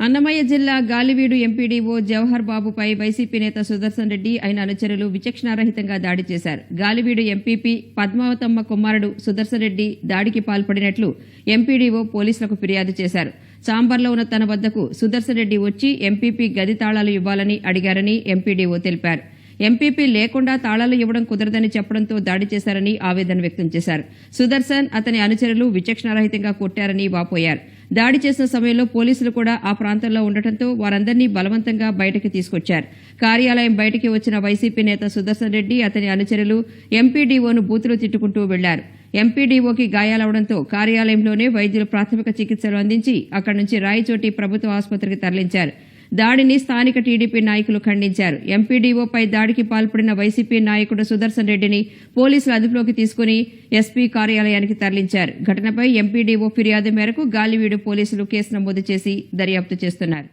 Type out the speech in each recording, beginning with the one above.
అన్నమయ్య జిల్లా Galiveedu MPDO Jawahar బాబుపై YCP నేత సుదర్శన్ రెడ్డి ఆయన అనుచరులు విచక్షణారహితంగా దాడి చేశారు. గాలివీడు ఎంపీపీ పద్మావతమ్మ కుమారుడు సుదర్శన్ రెడ్డి దాడికి పాల్పడినట్లు ఎంపీడీఓ పోలీసులకు ఫిర్యాదు చేశారు. చాంబర్లో ఉన్న తన వద్దకు సుదర్శన్ రెడ్డి వచ్చి ఎంపీపీ గది తాళాలు ఇవ్వాలని అడిగారని ఎంపీడీఓ తెలిపారు. ఎంపీపీ లేకుండా తాళాలు ఇవ్వడం కుదరదని చెప్పడంతో దాడి చేశారని ఆవేదన వ్యక్తం చేశారు. సుదర్శన్ అతని అనుచరులు విచక్షణారహితంగా కొట్టారని వాపోయారు. దాడి చేసిన సమయంలో పోలీసులు కూడా ఆ ప్రాంతంలో ఉండటంతో వారందరినీ బలవంతంగా బయటకు తీసుకొచ్చారు. కార్యాలయం బయటికి వచ్చిన వైసీపీ నేత సుదర్శన్ రెడ్డి అతని అనుచరులు ఎంపీడీఓను బూతులు తిట్టుకుంటూ వెళ్లారు. ఎంపీడీఓకి గాయాలవడంతో కార్యాలయంలోనే వైద్యులు ప్రాథమిక చికిత్సలు అందించి అక్కడి నుంచి రాయచోటి ప్రభుత్వ ఆసుపత్రికి తరలించారు. దాడిని స్థానిక టీడీపీ నాయకులు ఖండించారు. ఎంపీడీఓపై దాడికి పాల్పడిన వైసీపీ నాయకుడు సుదర్శన్ రెడ్డిని పోలీసులు అదుపులోకి తీసుకుని ఎస్పీ కార్యాలయానికి తరలించారు. ఘటనపై ఎంపీడీఓ ఫిర్యాదు మేరకు గాలివీడు పోలీసులు కేసు నమోదు చేసి దర్యాప్తు చేస్తున్నారు.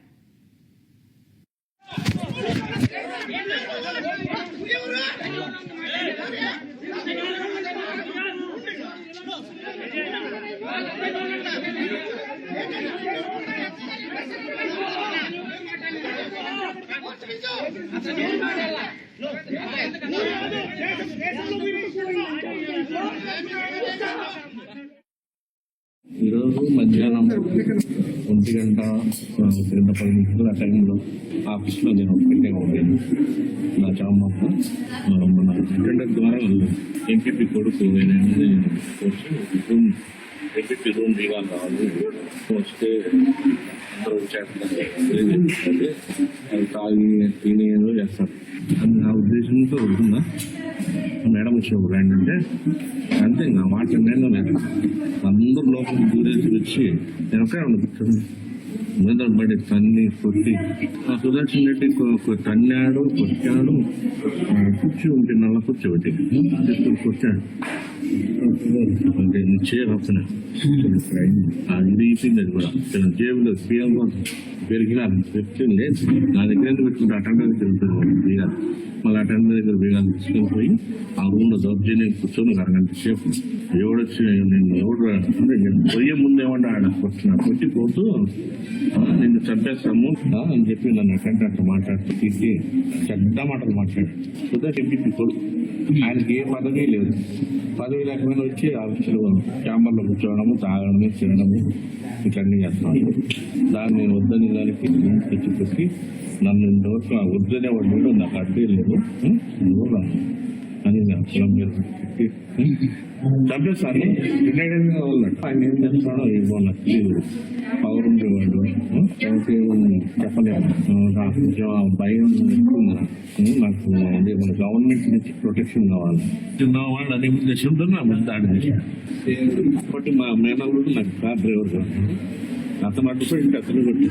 ఈరోజు మధ్యాహ్నం 1:10 ఆ టైంలో ఆఫీస్లో నేను ఒక్కటే ఉండేది. నా చామకు మన అటెండర్ ద్వారా ఎంపీపీ కొడుకు వచ్చి ఎంపీపీ రూమ్ దిగాలి కావాలి వస్తే అందరూ వచ్చేస్తే అది తాగి తిని ఏదో చేస్తారు అని నా ఉద్దేశంతో ఉంటుందా. మేడం వచ్చి రండి అంటే అంతే ఇంకా మాట నేను అందరూ లోపల దూరేసి వచ్చి నేను ఒకే కూర్చొని మీద పడి తన్ని కొట్టి సుదర్శన్ రెడ్డి తన్నాడు కొట్టాడు. కుర్చీ ఉంటే నల్ల కుర్చీ ఒకటి తీసుకుని కొట్టాడు. చేయవచ్చిన ఇది ఇచ్చింది. అది కూడా జేబులో బియ్యం పెరిగినారు లేదు. నా దగ్గర ఎందుకు పెట్టుకుంటే అటెండర్ తిరుగుతుంది బీగాలు. మళ్ళీ అటెండర్ దగ్గర బీగాలు తీసుకొని పోయి ఆ రూమ్లో దౌర్జన్యం కూర్చొని అరగంట సేపు ఎవడొచ్చి నేను ఎవడు పోయే ముందేమన్నా ఆడ కొట్టి పోతూ నిన్ను చంపేస్తాము అని చెప్పి నన్ను అటెండర్ అట్లా మాట్లాడుతూ తిట్టి చెడ్డ మాటలు మాట్లాడు. సుదర్శన్ ఎంపీ కొడుకు ఆయనకి ఏ పదవి లేదు. పదవి లేకపోయినా వచ్చి ఆఫీసులో ఛాంబర్లో కూర్చోవడము తాగడము తినడము ఇట్లన్నీ చేస్తున్నాను. దాన్ని నేను వద్దని దానికి తెచ్చి పెట్టి నన్ను ఇంతవరకు వద్దనే వాడు నాకు అడ్డే లేదు అని అసలు మీరు చంపేస్తాను. ఆయన ఏం చేస్తాడో ఏమో నాకు తెలియదు. పవర్ ఉండేవాడు చెప్పలేదు. నాకు కొంచెం భయం ఎక్కువ. నాకు మన గవర్నమెంట్ నుంచి ప్రొటెక్షన్ కావాలి. చిన్నవాళ్ళు అనే ఉద్దేశంతో నా మీద దాడి చేశాను. కాబట్టి మా మేనల్లుడు నాకు కార్ డ్రైవర్ కాదు. అతను అడ్డుపడి అతను కొట్టి